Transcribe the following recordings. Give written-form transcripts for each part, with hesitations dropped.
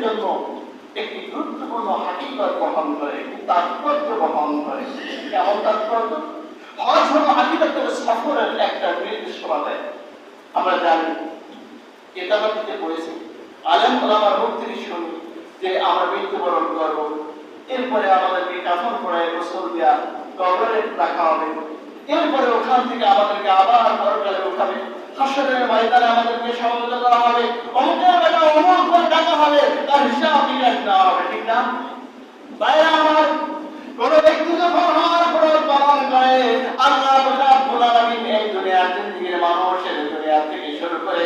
জন্য একটি গুরুত্বপূর্ণ হাকিকত বহন করে, তাৎপর্য বহন করে। কেমন তাৎপর্য? হজ হলো হাকিকতের সফরের একটা নির্দেশনা দেয়। আমরা জানি, কেতাবাটিতে পড়েছি, আলেম ওলামার মুখ থেকে শুনি যে আমরা মৃত্যুবরণ করব, এরপরে আমাদেরকে কাফন পরায় গোসল দেওয়া, কবরে রাখা হবে, এরপরে ওখান থেকে আমাদেরকে আবার পরকালে উঠাবে, হাসরের ময়দানে আমাদেরকে সমবেত করা হবে, অমুকের বেটা অমুক করে ডাকা হবে, তার হিসাব নিকাশ নেওয়া হবে। ঠিক না? বাইরে আমার কোন ব্যক্তি যখন হওয়ার পর পালন করে, আল্লাহ রাব্বুল আলামিন এই দুনিয়ার জিন্দেগির মানুষের দুনিয়া থেকে শুরু করে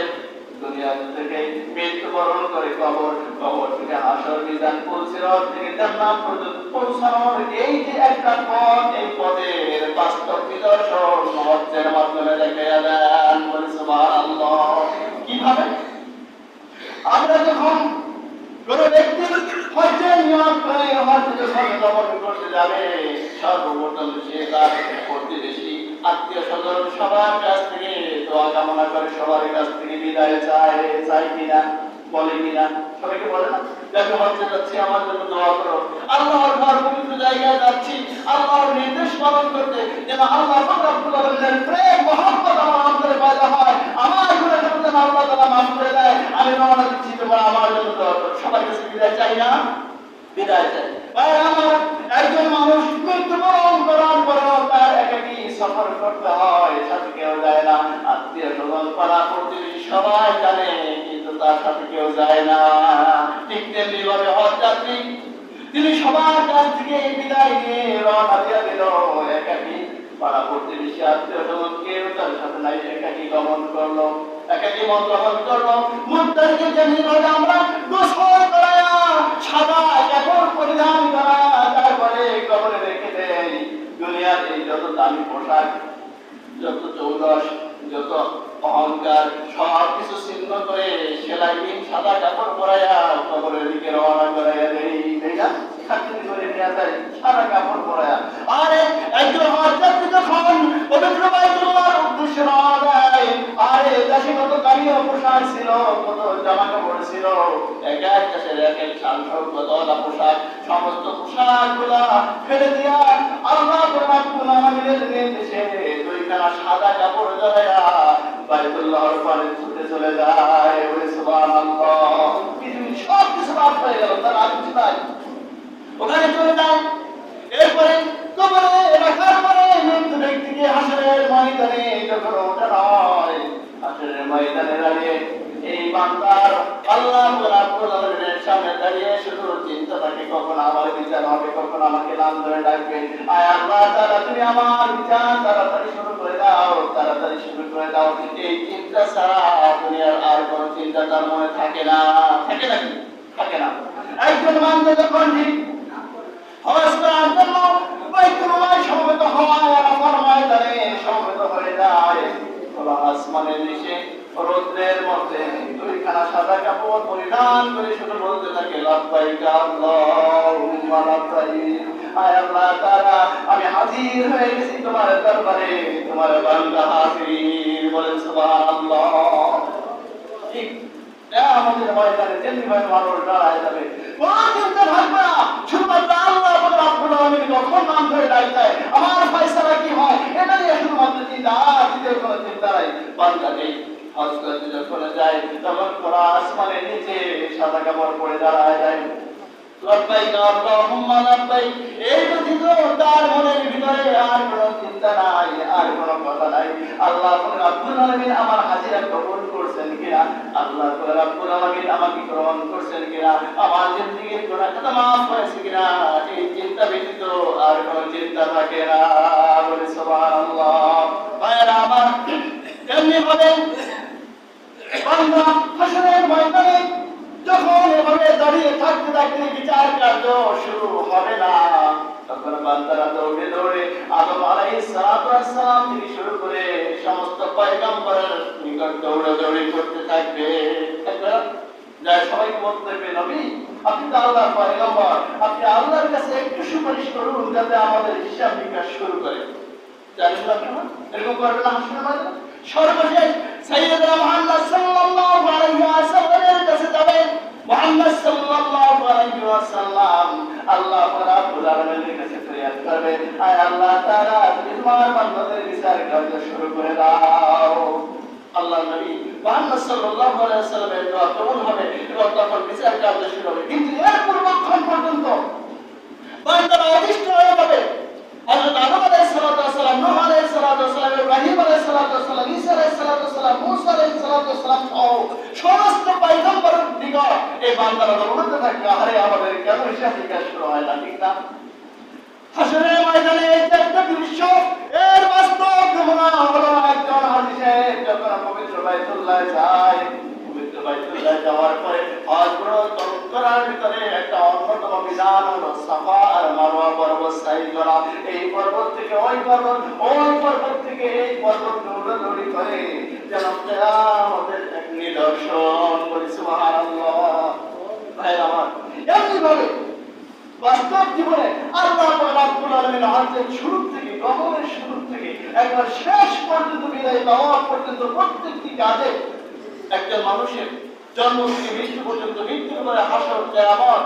দুনিয়া থেকে মৃত্যুবরণ করে কবর, কবর থেকে হাসর মিজান পুলসিরাত থেকে জান্নাত পর্যন্ত পৌঁছানোর এই যে একটা পথ, এই পথের বাস্তব নিদর্শন হজ্জের মাধ্যমে দেখাইয়া দেন। বলি সুবহানাল্লাহ। কিভাবে? আমরা যখন কোন ব্যক্তি হজ্জের নিয়ত করে হজ্জে যখন গমন করতে যাবে, সর্বপ্রথম সে তার প্রতিবেশী আত্মীয় স্বজন সবার কাছ থেকে দোয়া কামনা করে, সবার কাছ থেকে বিদায় চায় কিনা? বলে কিনা? সবাইকে বলে না যে আমি হজ্জে যাচ্ছি, আমার জন্য দোয়া করো, আল্লাহর ঘর পবিত্র জায়গায় যাচ্ছি আল্লাহর নির্দেশ পালন করতে, যেন আল্লাহ রাব্বুল আলামিনের প্রেম মহব্বত আমার অন্তরে পয়দা হয়, আমার গুনাহ যেন আল্লাহ তাআলা মাফ করে দেয়। আমি রওনা দিচ্ছি, তোমরা আমার জন্য দোয়া করো। সবার কাছে বিদায় চাই না? বিদায় চাই। ভাই আমার, একজন মানুষ মৃত্যুবরণ করার পরেও তার একাকী সফর করতে হয়, সাথে কেউ যায় না। আত্মীয় স্বজন পাড়া প্রতিবেশী সবাই জানে, কিন্তু তার সাথে কেউ যায় না। ঠিক তেমনি ভাবে হজ যাত্রী, তিনি সবার কাছ থেকে বিদায় নিয়ে রওনা দিয়ে দিল, একাকী পাড়া প্রতিবেশী আত্মীয় স্বজন কেউ তার সাথে নাই, একাকী গমন করলো, একাকী মন্ত্রণ করলো। মুত্তাকিকে যেমনি আমরা গোসল করায়া সাদা কাপড় পরিধান করা, তারপরে কবরে রেখে দেয় দুনিয়ার এই যত দামি পোশাক, যত চৌদস, যত অহংকার, সব কিছু ছিন্ন করে সেলাইবিহীন সাদা কাপড় পরাইয়া কবরের দিকে রওনা করাইয়া দেয়। খাতির করে নিয়ে যায় সাদা কাপড় পরাইয়া। আরে একজন হজযাত্রী যখন পবিত্র বাইতুল্লাহর উদ্দেশ্যে রওনা দেয়, আরে দেশে কত দামি পোশাক ছিল, কত জামা কাপড় ছিল, এক এক দেশের এক এক শান-শৌকত পোশাক, সমস্ত পোশাকগুলা ফেলে দিয়া আল্লাহ রাব্বুল আলামিনের নির্দেশে দুইখানা সাদা কাপড় জড়াইয়া বাইতুল্লাহর পানে ছুটে চলে যায়। ওরে সুবহানাল্লাহ। পৃথিবীর সব কিছু বাদ হয়ে গেল, তার আর কিছু নাই, ওখানে চলে যায়। এরপরে কবরে রাখার পরে মৃত্যু ব্যক্তিকে হাসরের ময়দানে যখন ওঠানো হয়, হাসরের ময়দানে দাঁড়িয়ে এই বান্দার আল্লাহ রাব্বুল আলামিনের সামনে দাঁড়িয়ে শুধু চিন্তা থাকে, কখন আমার বিচার হবে, কখন আমাকে নাম ধরে ডাকবে। আয় আল্লাহ তাআলা, তুমি আমার বিচার তাড়াতাড়ি শুরু করে দাও, তাড়াতাড়ি শুরু করে দাও। এই চিন্তা ছাড়া দুনিয়ার আর কোনো চিন্তা তার মনে থাকে না। থাকে নাকি? থাকে না। একজন বান্দা যখন হজ করার জন্য বাইতুল্লাহ সমবেত হয়, আরাফার ময়দানে সমবেত হয়ে যায়, খোলা আসমানের নিচে রৌদ্রের মধ্যে দুইখানা সাদা কাপড় পরিধান করে শুধু বলতে থাকে, লাব্বাইক আল্লাহুম্মা লাব্বাইক। আয় আল্লাহ তাআলা, আমি হাজির হয়ে গেছি তোমার দরবারে, তোমার বান্দা হাজির। বলেন সুবহানাল্লাহ। ঠিক আমাদের ময়দানে যেমনি ভাবে মানুষ দাঁড়ায় যাবে, কোন চিন্তা থাকবে না, শুধুমাত্র আল্লাহ রাব্বুল আলামিন কখন নাম ধরে ডাকতে, আমার ফয়সালা কি হয়, এটা নিয়ে শুধুমাত্র চিন্তা, আর দ্বিতীয় কোনো চিন্তা নাই। বান্দা নেই হজ করতে যখন যায়, তখন খোলা আসমানের নিচে সাদা কাপড় পরে দাঁড়ায় যায়, লাব্বাইক আল্লাহুম্মা লাব্বাইক। এই ব্যতীত তার মনের ভিতরে আর কোনো চিন্তা নাই, আর কোনো কথা নাই। আল্লাহ রাব্বুল আলামিন আমার হাজিরা কবুল করছেন কিনা, আল্লাহ রাব্বুল আলামিন আমাকে গ্রহণ করছেন কিনা, আমার জিন্দেগির গুনাহ খাতা মাফ হয়েছে কিনা, এই চিন্তা ব্যতীত আর কোনো চিন্তা থাকে না। বলে সুবহানাল্লাহ। ভাইরা আমার, এমনি ভাবে বান্দা হাসরের ময়দানে যখন এভাবে দাঁড়িয়ে থাকতে থাকতে বিচার কার্য শুরু হবে না, তখন বান্দারা দৌড়ে দৌড়ে আদম আলাইহিস সালাতু ওয়াস সালাম থেকে শুরু করে সমস্ত পয়গম্বরের নিকট দৌড়াদৌড়ি করতে থাকবে। যাই সবাইকে বলতে থাকবে, নবী আপনি তো আল্লাহর পয়গম্বর, আপনি আল্লাহর কাছে একটু সুপারিশ করুন যাতে আমাদের হিসাব নিকাশ শুরু করে। জানেন না কেন এরকম করবে না? হাসরের ময়দানে সর্বশেষ সাইয়্যিদুনা মুহাম্মদ সাল্লাল্লাহু আলাইহি ওয়াসাল্লামের কাছে যাবেন। মুহাম্মদ সাল্লাল্লাহু আয় আল্লাহ তাআলা তুমি তোমার বান্দাদের বিচার কার্য শুরু করে দাও। আল্লাহ নবী মুহাম্মদ সাল্লাল্লাহু আলাইহি ওয়াসাল্লামের দোয়া কবুল হবে এবং তখন বিচার কার্য শুরু হবে। কিন্তু এর পূর্বক্ষণ পর্যন্ত বান্দারা অতিষ্ঠ হয়ে যাবে। হযরত আদম আলাইহিস সালাতু ওয়াস সালাম, নূহ আলাইহিস সালাতু ওয়াস সালাম, ইব্রাহিম আলাইহিস সালাতু ওয়াস সালাম, ঈসা আলাইহিস সালাতু ওয়াস সালাম, মূসা আলাইহিস সালাতু ওয়াস সালাম সহ সমস্ত পয়গম্বরের দিগর এই বান্দারা দৌড়তে থাকবে, আরে আমাদের কেন হিসাব নিকাশ শুরু হয় না? ঠিক না? হাসরের ময়দানে এই যে একটা দৃশ্য, এর বাস্তব নমুনা হলো একজন হাজির যখন পবিত্র বাইতুল্লাহ যায়, পবিত্র বাইতুল্লাহ যাওয়ার পরে হজ করার ভিতরে একটা অন্যতম বিধান হলো সাফা আর মারওয়া পর্বত সাই করা। এই পর্বত থেকে ওই পর্বত, ওই পর্বত থেকে এই পর্বত দৌড়াদৌড়ি করে যেন কিয়ামতের এক নিদর্শন। বলি সুবহানাল্লাহ। ভাই আমার, এমনি ভাবে বাস্তব জীবনে আল্লাহ রাব্বুল আলামিন হজের শুরু থেকে, গমনের শুরু থেকে একবার শেষ পর্যন্ত বিদায় পাওয়া পর্যন্ত প্রত্যেকটি কাজে একজন মানুষের জন্ম থেকে মৃত্যু পর্যন্ত, মৃত্যুর পরে হাসর, কিয়ামত,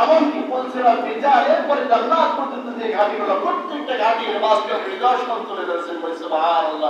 এমনকি বলছিলাম বিচার, এরপরে জান্নাত পর্যন্ত যে ঘাটিগুলো, প্রত্যেকটা ঘাটির বাস্তব নিদর্শন তুলে ধরেছেন। সুবহানাল্লাহ।